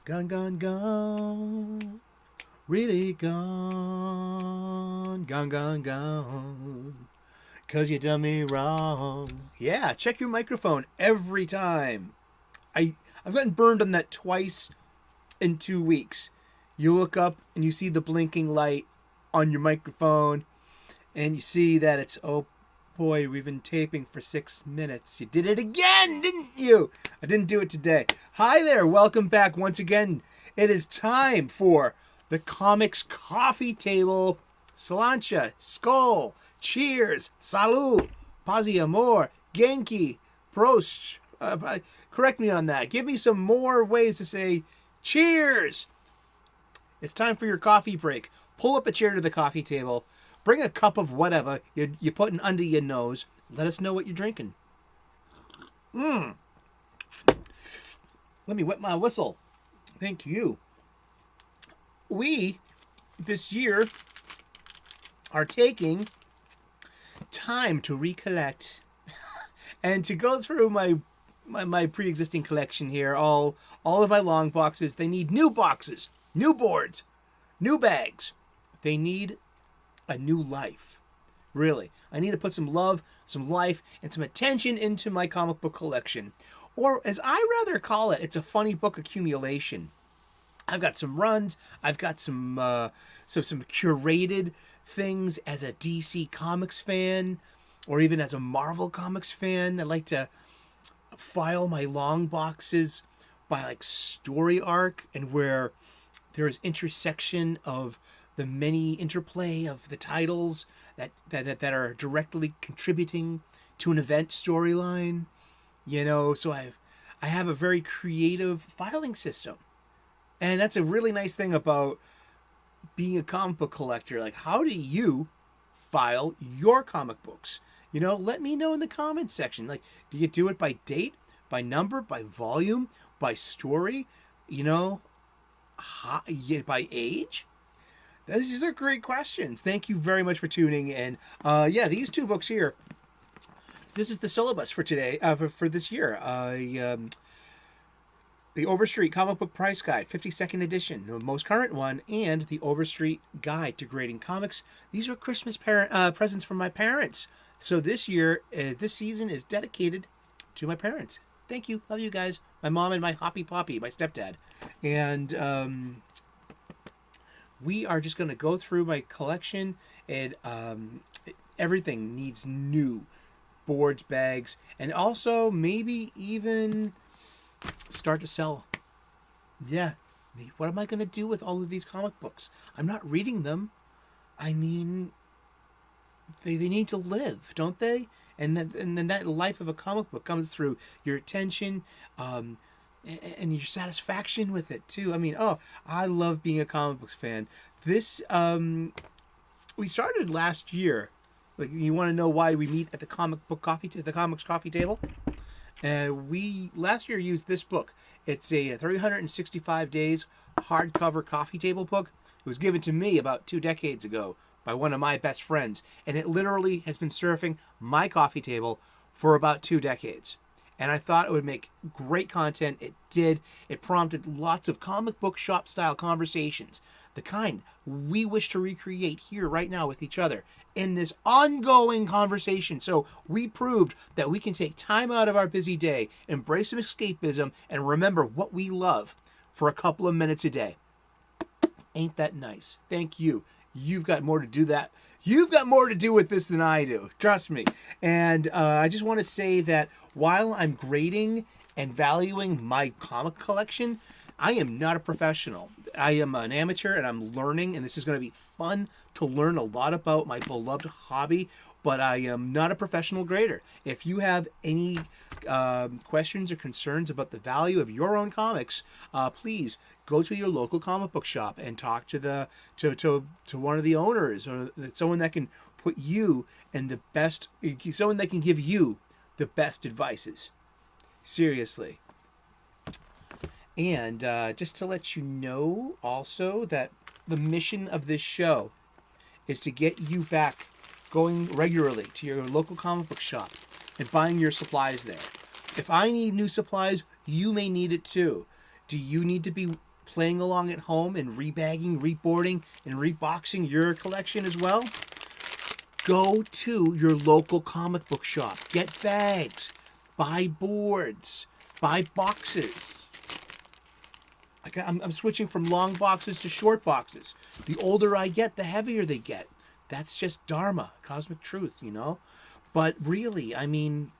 Gone, gone, gone. Really gone. Gone, gone, gone. 'Cause you done me wrong. Yeah, check your microphone every time. I've gotten burned on that twice in 2 weeks. You look up and you see the blinking light on your microphone and you see that it's, oh boy, we've been taping for 6 minutes. You did it again, didn't you? I didn't do it today. Hi there, welcome back once again. It is time for the Comics Coffee Table. Sláinte, Skol, Cheers, Salut, Paz y Amor, Genki, Prost. Correct me on that. Give me some more ways to say cheers. It's time for your coffee break. Pull up a chair to the coffee table. Bring a cup of whatever you're putting under your nose. Let us know what you're drinking. Let me wet my whistle. Thank you. We, this year, are taking time to recollect and to go through my pre-existing collection here. All of my long boxes. They need new boxes, new boards, new bags. They need a new life. Really. I need to put some love, some life, and some attention into my comic book collection. Or as I rather call it, it's a funny book accumulation. I've got some runs. I've got some curated things as a DC Comics fan, or even as a Marvel Comics fan. I like to file my long boxes by like story arc and where there is intersection of the many interplay of the titles that are directly contributing to an event storyline. You know, so I have a very creative filing system. And that's a really nice thing about being a comic book collector. Like, how do you file your comic books? You know, let me know in the comments section. Like, do you do it by date, by number, by volume, by story? You know, by age? These are great questions. Thank you very much for tuning in. These two books here. This is the syllabus for today, for this year. The Overstreet Comic Book Price Guide, 52nd edition, the most current one, and the Overstreet Guide to Grading Comics. These are Christmas presents from my parents. So this year, this season is dedicated to my parents. Thank you. Love you guys. My mom and my Hoppy Poppy, my stepdad. And we are just going to go through my collection, and everything needs new boards, bags, and also maybe even start to sell. Yeah. What am I going to do with all of these comic books? I'm not reading them. I mean, they need to live, don't they? And then that life of a comic book comes through your attention, and your satisfaction with it too. I mean, I love being a comic books fan. This we started last year. Like, you want to know why we meet at the Comics Coffee Table? We last year used this book. It's a 365 days hardcover coffee table book. It was given to me about 2 decades ago by one of my best friends, and it literally has been surfing my coffee table for about 2 decades. And I thought it would make great content. It did. It prompted lots of comic book shop-style conversations, the kind we wish to recreate here right now with each other in this ongoing conversation. So we proved that we can take time out of our busy day, embrace some escapism, and remember what we love for a couple of minutes a day. Ain't that nice? Thank you. You've got more to do that. You've got more to do with this than I do. Trust me. And I just want to say that while I'm grading and valuing my comic collection, I am not a professional. I am an amateur, and I'm learning, and this is going to be fun to learn a lot about my beloved hobby, but I am not a professional grader. If you have any questions or concerns about the value of your own comics, please go to your local comic book shop and talk to one of the owners, or someone that can put you in the best, someone that can give you the best advices. Seriously. And just to let you know also that the mission of this show is to get you back going regularly to your local comic book shop and buying your supplies there. If I need new supplies, you may need it too. Do you need to be playing along at home and rebagging, reboarding, and reboxing your collection as well, go to your local comic book shop. Get bags, buy boards, buy boxes. I'm switching from long boxes to short boxes. The older I get, the heavier they get. That's just dharma, cosmic truth, you know? But really, I mean,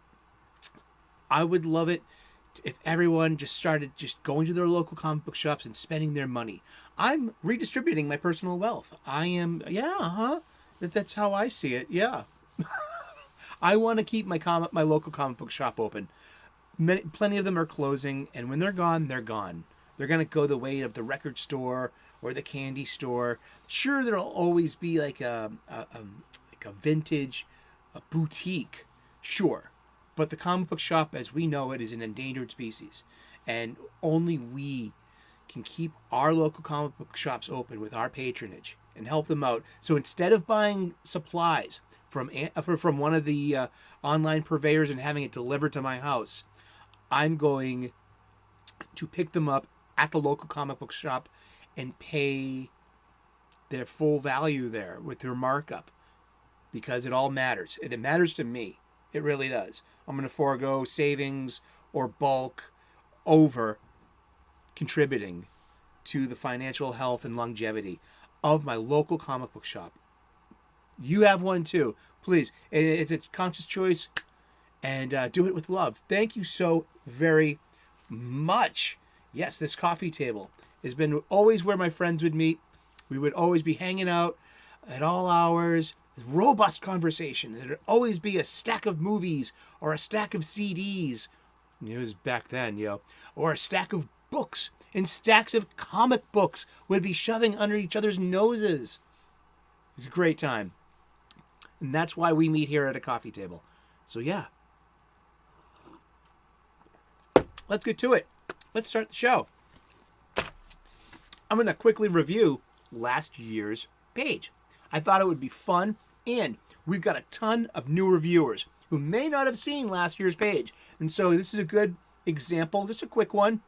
I would love it if everyone just started just going to their local comic book shops and spending their money. I'm redistributing my personal wealth. I am, that's how I see it, yeah. I want to keep my local comic book shop open. Plenty of them are closing, and when they're gone, they're gone. They're going to go the way of the record store or the candy store. Sure, there'll always be like a vintage boutique, sure. But the comic book shop, as we know it, is an endangered species. And only we can keep our local comic book shops open with our patronage and help them out. So instead of buying supplies from one of the online purveyors and having it delivered to my house, I'm going to pick them up at the local comic book shop and pay their full value there with their markup, because it all matters. And it matters to me. It really does. I'm going to forego savings or bulk over contributing to the financial health and longevity of my local comic book shop. You have one too. Please, it's a conscious choice, and do it with love. Thank you so very much. Yes, this coffee table has been always where my friends would meet. We would always be hanging out at all hours. Robust conversation. There'd always be a stack of movies or a stack of CDs. It was back then, or a stack of books and stacks of comic books would be shoving under each other's noses. It was a great time. And that's why we meet here at a coffee table. So yeah. Let's get to it. Let's start the show. I'm going to quickly review last year's page. I thought it would be fun, and we've got a ton of new reviewers who may not have seen last year's page. And so this is a good example, just a quick one,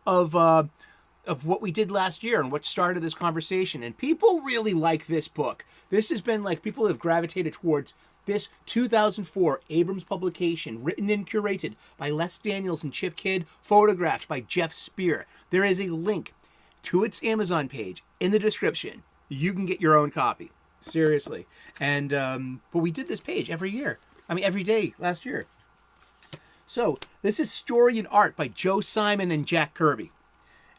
of what we did last year and what started this conversation. And people really like this book. This has been like, people have gravitated towards this 2004 Abrams publication, written and curated by Les Daniels and Chip Kidd, photographed by Jeff Spear. There is a link to its Amazon page in the description. You can get your own copy. Seriously. And but we did this page every day last year. So this is Story and Art by Joe Simon and Jack Kirby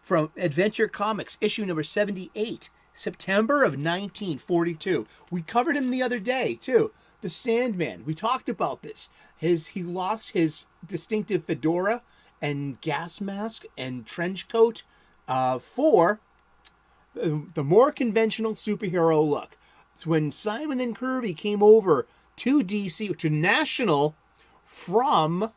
from Adventure Comics, issue number 78, September of 1942. We covered him the other day too. The Sandman. We talked about this. He lost his distinctive fedora and gas mask and trench coat for the more conventional superhero look. It's when Simon and Kirby came over to DC, to National, from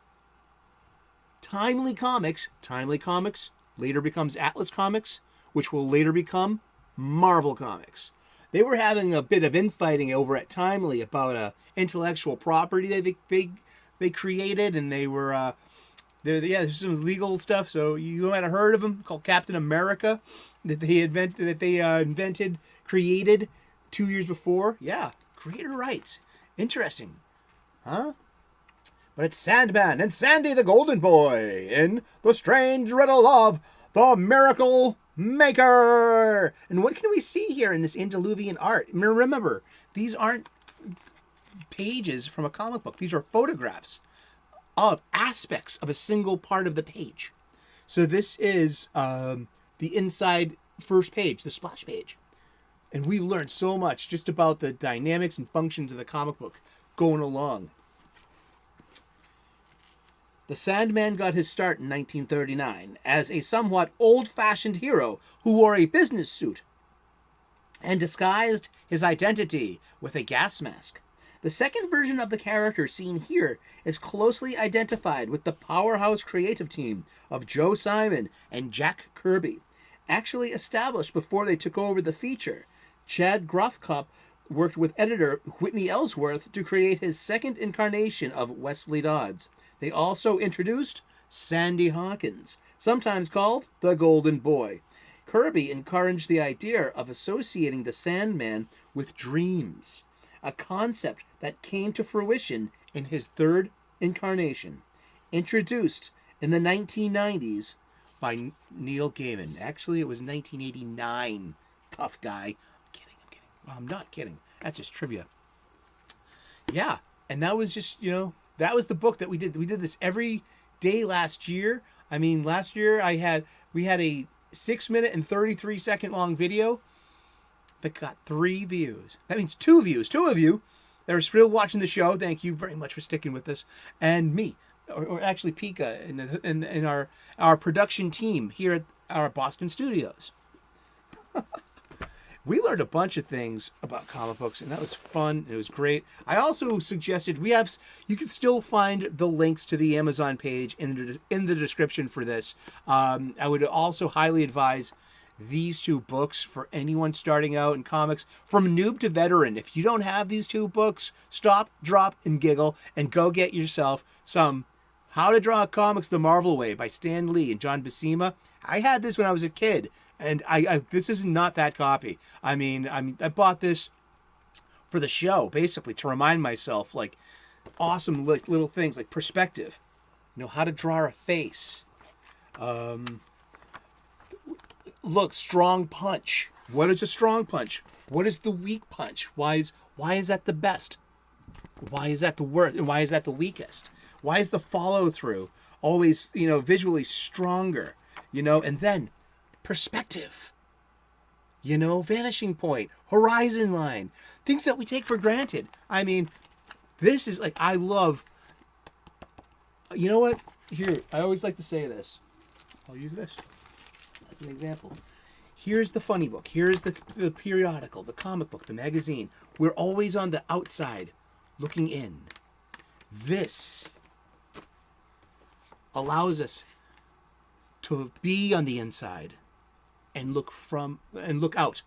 Timely Comics. Timely Comics later becomes Atlas Comics, which will later become Marvel Comics. They were having a bit of infighting over at Timely about intellectual property they created, and they were there's some legal stuff. So you might have heard of them, called Captain America, that they invented, created 2 years before. Yeah, creator rights. Interesting, huh? But it's Sandman and Sandy the Golden Boy in The Strange Riddle of the Miracle Maker. And what can we see here in this antediluvian art? Remember, these aren't pages from a comic book. These are photographs of aspects of a single part of the page. So this is the inside first page, the splash page. And we've learned so much just about the dynamics and functions of the comic book going along. The Sandman got his start in 1939 as a somewhat old-fashioned hero who wore a business suit and disguised his identity with a gas mask. The second version of the character seen here is closely identified with the powerhouse creative team of Joe Simon and Jack Kirby, actually established before they took over the feature. Chad Grothcup worked with editor Whitney Ellsworth to create his second incarnation of Wesley Dodds. They also introduced Sandy Hawkins, sometimes called the Golden Boy. Kirby encouraged the idea of associating the Sandman with dreams, a concept that came to fruition in his third incarnation, introduced in the 1990s by Neil Gaiman. Actually, it was 1989. Tough guy. I'm kidding. Well, I'm not kidding. That's just trivia. Yeah, and that was just, that was the book that we did. We did this every day last year. I mean, last year we had a 6-minute and 33-second long video that got 3 views. That means 2 views. 2 of you that are still watching the show. Thank you very much for sticking with us. And me, or actually Pika, in our production team here at our Boston studios. We learned a bunch of things about comic books, and that was fun. It was great. I also suggested you can still find the links to the Amazon page in the description for this. I would also highly advise these 2 books for anyone starting out in comics, from noob to veteran. If you don't have these 2 books, stop, drop, and giggle, and go get yourself some How to Draw Comics the Marvel Way by Stan Lee and John Buscema. I had this when I was a kid. And this is not that copy. I bought this for the show, basically, to remind myself, like, awesome little things, like perspective. How to draw a face. Look, strong punch. What is a strong punch? What is the weak punch? Why is that the best? Why is that the worst? And why is that the weakest? Why is the follow through always, visually stronger? And then perspective, vanishing point, horizon line, things that we take for granted. I mean, this is like, I love, you know what? Here, I always like to say this. I'll use this. That's an example. Here's the funny book. Here's the periodical, the comic book, the magazine. We're always on the outside looking in. This allows us to be on the inside and look out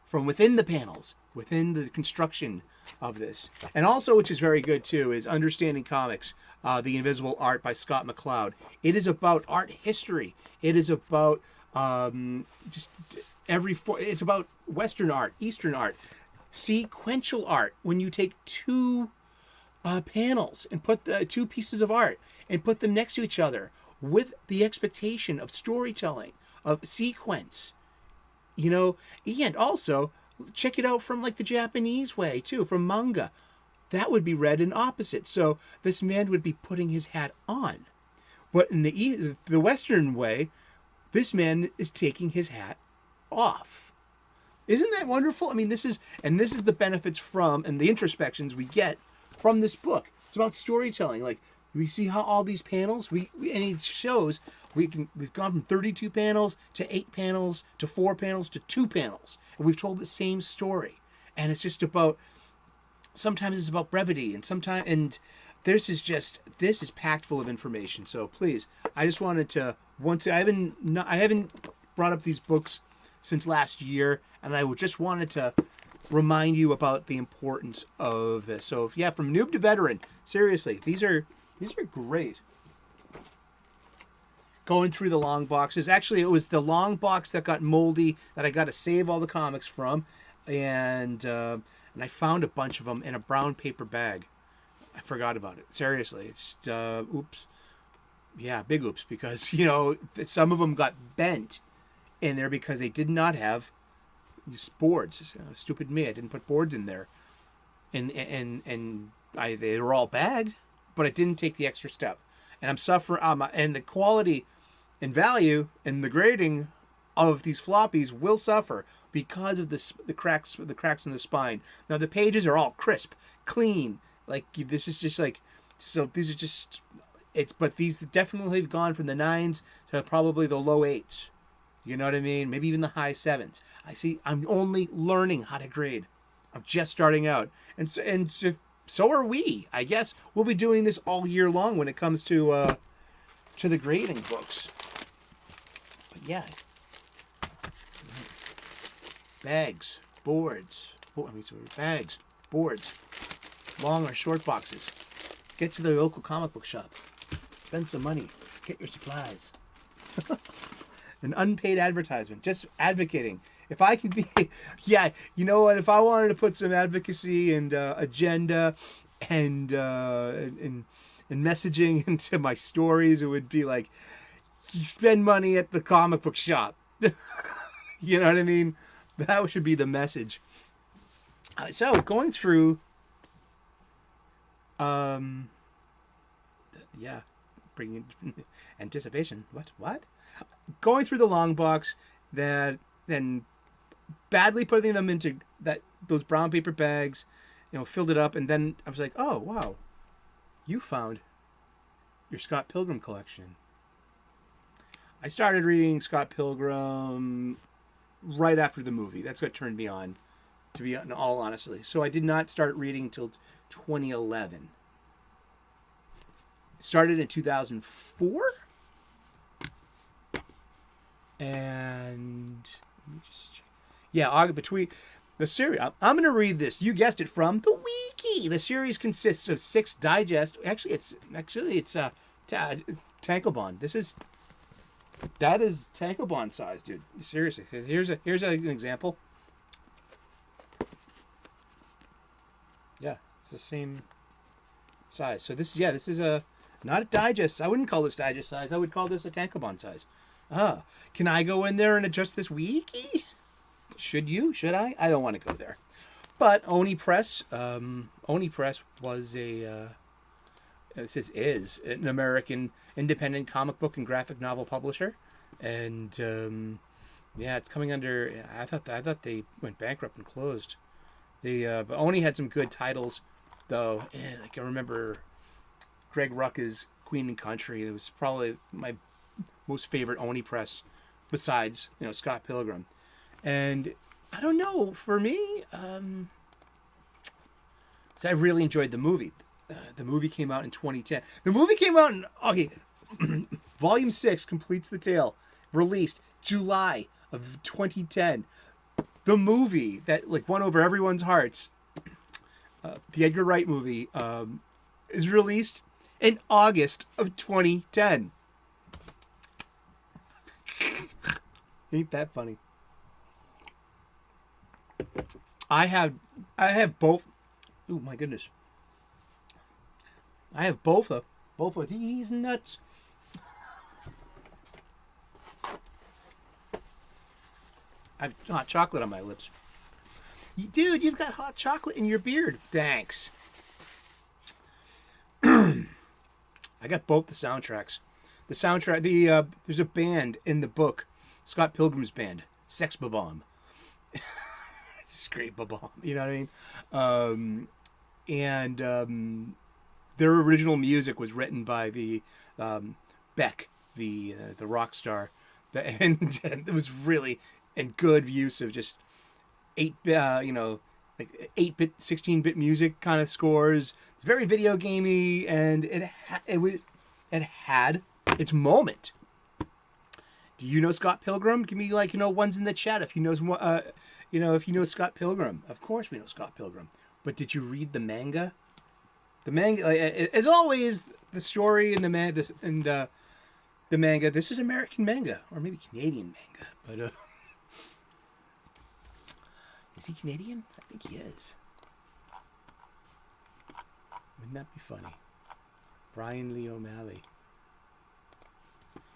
from within the panels, within the construction of this. And also, which is very good too, is Understanding Comics, The Invisible Art by Scott McCloud. It is about art history. It is about it's about Western art, Eastern art, sequential art. When you take 2 panels and put the 2 pieces of art and put them next to each other with the expectation of storytelling, of sequence, and also check it out from like the Japanese way too, from manga. That would be read in opposite. So this man would be putting his hat on. But in the Western way, this man is taking his hat off. Isn't that wonderful? I mean, this is the benefits from and the introspections we get from this book. It's about storytelling. Like, we see how all these panels, and it shows we've gone from 32 panels to 8 panels to 4 panels to 2 panels, and we've told the same story. And it's just about, sometimes it's about brevity, and this is packed full of information. So please, I just wanted to I haven't brought up these books since last year, and I just wanted to remind you about the importance of this. So yeah, from noob to veteran, seriously, these are great. Going through the long boxes. Actually, it was the long box that got moldy that I got to save all the comics from, and I found a bunch of them in a brown paper bag. I forgot about it. Seriously, it's oops. Yeah, big oops, because some of them got bent in there because they did not have boards. Stupid me, I didn't put boards in there, and they were all bagged, but I didn't take the extra step, and I'm suffering. And the quality and value and the grading of these floppies will suffer because of the cracks in the spine. Now the pages are all crisp, clean. Like, this is just like, so these are just, but these definitely have gone from the 9s to probably the low 8s. You know what I mean? Maybe even the high 7s. I'm only learning how to grade. I'm just starting out. And so are we. I guess we'll be doing this all year long when it comes to the grading books. But yeah. Bags, boards, bags, boards, long or short boxes. Get to the local comic book shop. Spend some money. Get your supplies. An unpaid advertisement, just advocating. If I could be, yeah, you know what? If I wanted to put some advocacy and agenda and messaging into my stories, it would be like, you spend money at the comic book shop. You know what I mean? That should be the message. So going through, bringing anticipation. What? Going through the long box, that then badly putting them into those brown paper bags, filled it up, and then I was like, oh wow, you found your Scott Pilgrim collection. I started reading Scott Pilgrim right after the movie. That's what turned me on, to be in all honesty. So I did not start reading until 2011. It started in 2004. And let me just check. Yeah, between the series. I'm going to read this. You guessed it, from the wiki. The series consists of 6 digest. Actually, it's Tankobon. That is Tankobon size, dude. Seriously. Here's an example. Yeah, it's the same size. So this is not a digest. I wouldn't call this digest size. I would call this a Tankobon size. Can I go in there and adjust this wiki? Should you? Should I? I don't want to go there. But Oni Press was is an American independent comic book and graphic novel publisher, and it's coming under. I thought they went bankrupt and closed. But Oni had some good titles, though. Like I remember Greg Rucka's Queen and Country. It was probably my most favorite Oni Press, besides Scott Pilgrim. And I don't know, for me, I really enjoyed the movie. The movie came out in 2010. The movie came out in Volume 6 completes the tale, released July of 2010. The movie that won over everyone's hearts, the Edgar Wright movie, is released in August of 2010. Ain't that funny? I have both. Oh my goodness. I have both of these nuts. I have hot chocolate on my lips. Dude, you've got hot chocolate in your beard. Thanks. I got both the soundtracks. The soundtrack, there's a band in the book, Scott Pilgrim's band, Sex Bomb. It's great bomb, you know what I mean? Their original music was written by the Beck, the rock star, and it was really in good use of just 8-bit, 16-bit music kind of scores. It's very video gamey, and it had its moment. Do you know Scott Pilgrim? Give me ones in the chat if you know if you know Scott Pilgrim. Of course we know Scott Pilgrim. But did you read the manga? The manga, as always, the story in the manga. This is American manga, or maybe Canadian manga. But is he Canadian? I think he is. Wouldn't that be funny? Brian Lee O'Malley.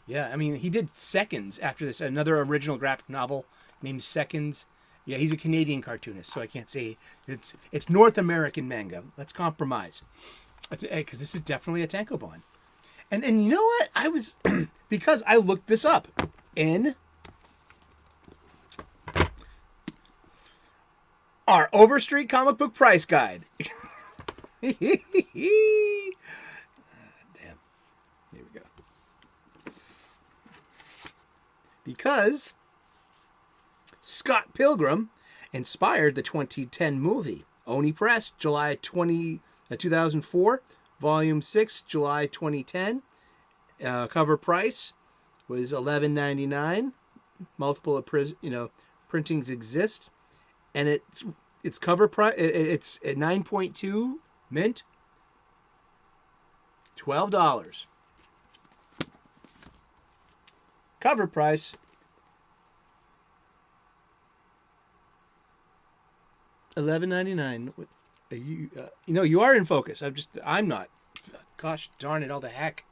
Yeah, I mean, he did Seconds after this, another original graphic novel named Seconds. Yeah, he's a Canadian cartoonist, so I can't say it's North American manga. Let's compromise, because this is definitely a Tankobon. And you know what? I was because I looked this up in our Overstreet comic book price guide. Damn. Here we go. Because Scott Pilgrim inspired the 2010 movie. Oni Press, July 2004. Volume 6, July 2010. Cover price was $11.99. Multiple printings exist, and its cover price it's at 9.2 mint. $12. Cover price. $11.99. You you are in focus. I'm not. Gosh darn it, all the heck.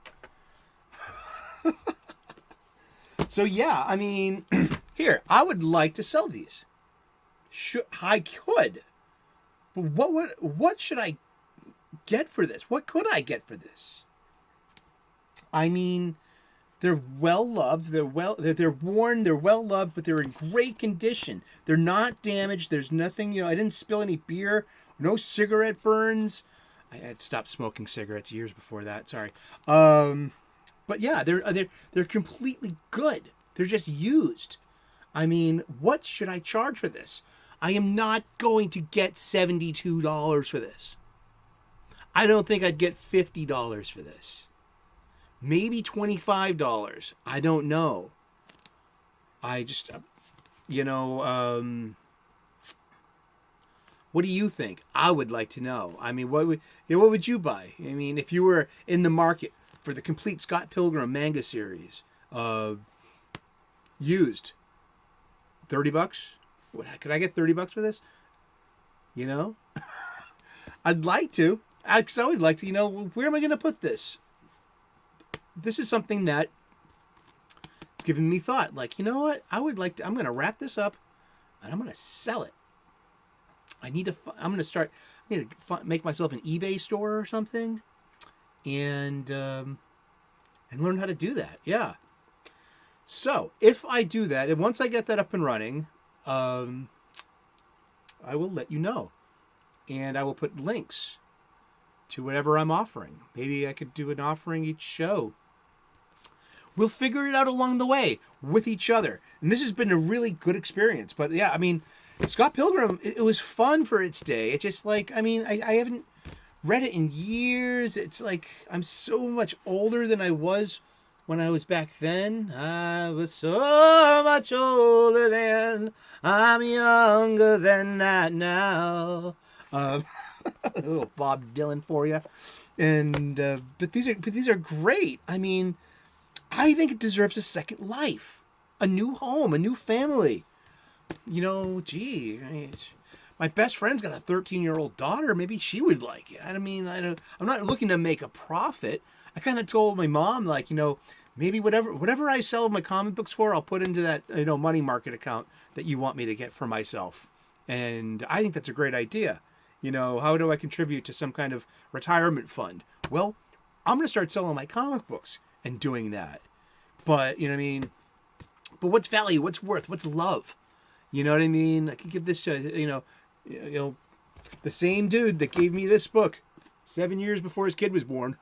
So yeah, I mean, here, I would like to sell these. I could. But what should I get for this? What could I get for this? I mean, they're well loved. They're worn. They're well loved, but they're in great condition. They're not damaged. There's nothing. I didn't spill any beer. No cigarette burns. I had stopped smoking cigarettes years before that. Sorry. But yeah, they're completely good. They're just used. I mean, what should I charge for this? I am not going to get $72 for this. I don't think I'd get $50 for this. Maybe $25. I don't know. I just, what do you think? I would like to know. I mean, what would you buy? I mean, if you were in the market for the complete Scott Pilgrim manga series, used, $30? Could I get $30 for this? I'd like to. I would like to. Where am I going to put this? This is something that it's given me thought. Like, you know what? I would like to. I'm going to wrap this up, and I'm going to sell it. I'm going to make myself an eBay store or something, and learn how to do that. Yeah. So if I do that, and once I get that up and running, I will let you know, and I will put links to whatever I'm offering. Maybe I could do an offering each show. We'll figure it out along the way with each other. And this has been a really good experience. But yeah, I mean, Scott Pilgrim, it was fun for its day. It's just like, I mean, I haven't read it in years. It's like I'm so much older than I was when I was back then. I was so much older then. I'm younger than that now. A little Bob Dylan for you. And but these are great. I mean, I think it deserves a second life, a new home, a new family. Gee, my best friend's got a 13-year-old daughter. Maybe she would like it. I mean, I'm not looking to make a profit. I kind of told my mom, like, maybe whatever I sell my comic books for, I'll put into that, money market account that you want me to get for myself. And I think that's a great idea. How do I contribute to some kind of retirement fund? Well, I'm going to start selling my comic books and doing that. But, you know what I mean? But what's value? What's worth? What's love? You know what I mean? I could give this to, the same dude that gave me this book 7 years before his kid was born.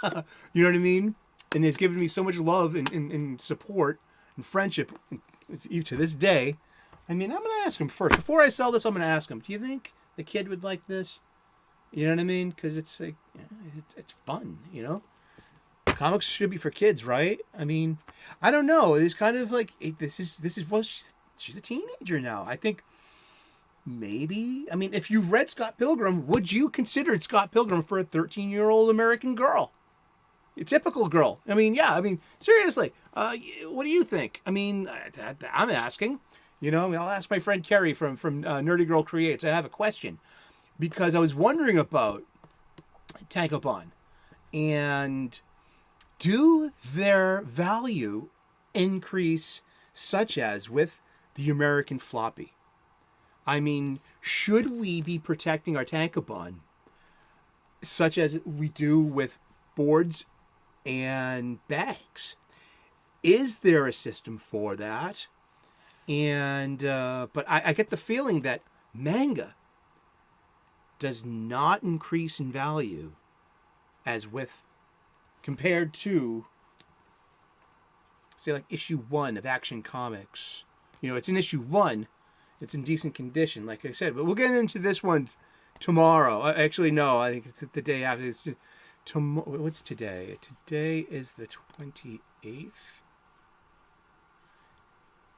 You know what I mean? And he's given me so much love and support and friendship to this day. I mean, I'm going to ask him first. Before I sell this, I'm going to ask him, do you think the kid would like this? You know what I mean? Because it's like, it's fun, Comics should be for kids, right? I mean, I don't know. It's kind of like, this is what she's a teenager now. I think maybe, I mean, if you've read Scott Pilgrim, would you consider Scott Pilgrim for a 13-year-old American girl? A typical girl. I mean, yeah, seriously, what do you think? I mean, I'm asking, I'll ask my friend Carrie from Nerdy Girl Creates. I have a question because I was wondering about Tankobon and do their value increase such as with the American floppy? I mean, should we be protecting our Tankobon such as we do with boards and bags? Is there a system for that? And but I get the feeling that manga does not increase in value as with compared to, say, like issue 1 of Action Comics. It's in issue 1. It's in decent condition, like I said. But we'll get into this one tomorrow. Actually, no, I think it's the day after. It's just what's today? Today is the 28th.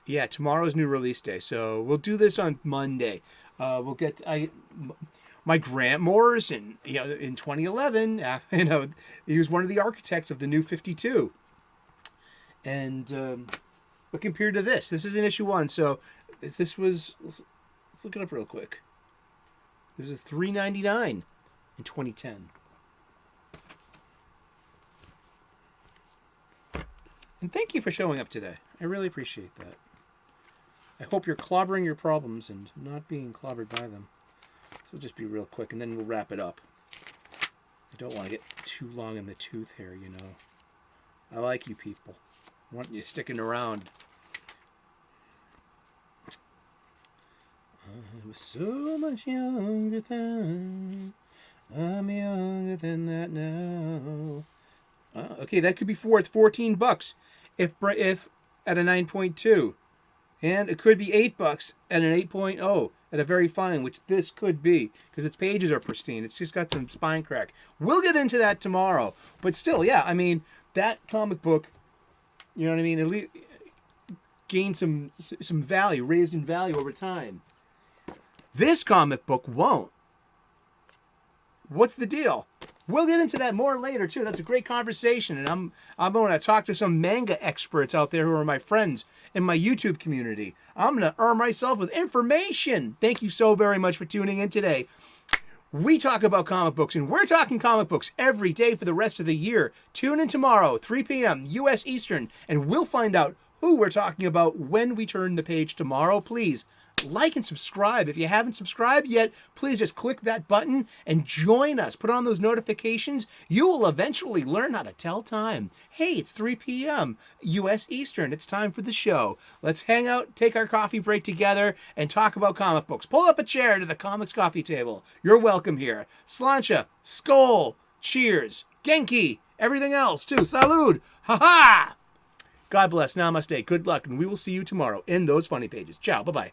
Yeah, tomorrow's new release day. So we'll do this on Monday. We'll get my Grant Morrison, in 2011, he was one of the architects of the New 52. And But compared to this is an issue 1. So if this was, let's look it up real quick. This is $3.99 in 2010. And thank you for showing up today. I really appreciate that. I hope you're clobbering your problems and not being clobbered by them. So we'll just be real quick, and then we'll wrap it up. I don't want to get too long in the tooth here, you know. I like you people. I want you sticking around. I was so much younger then. I'm younger than that now. Okay, that could be worth $14 if at a 9.2. And it could be $8 at an 8.0 at a very fine, which this could be, because its pages are pristine. It's just got some spine crack. We'll get into that tomorrow. But still, yeah, I mean, that comic book, you know what I mean, at least gained some value, raised in value over time. This comic book won't. What's the deal? We'll get into that more later, too. That's a great conversation, and I'm going to talk to some manga experts out there who are my friends in my YouTube community. I'm going to arm myself with information. Thank you so very much for tuning in today. We talk about comic books, and we're talking comic books every day for the rest of the year. Tune in tomorrow, 3 p.m. U.S. Eastern, and we'll find out who we're talking about when we turn the page tomorrow. Please like and subscribe. If you haven't subscribed yet, please just click that button and join us. Put on those notifications. You will eventually learn how to tell time. Hey, it's 3 p.m. U.S. Eastern. It's time for the show. Let's hang out, take our coffee break together, and talk about comic books. Pull up a chair to the comics coffee table. You're welcome here. Slancha, Skol, cheers, Genki, everything else too. Salud. Ha-ha! God bless. Namaste. Good luck. And we will see you tomorrow in those funny pages. Ciao. Bye-bye.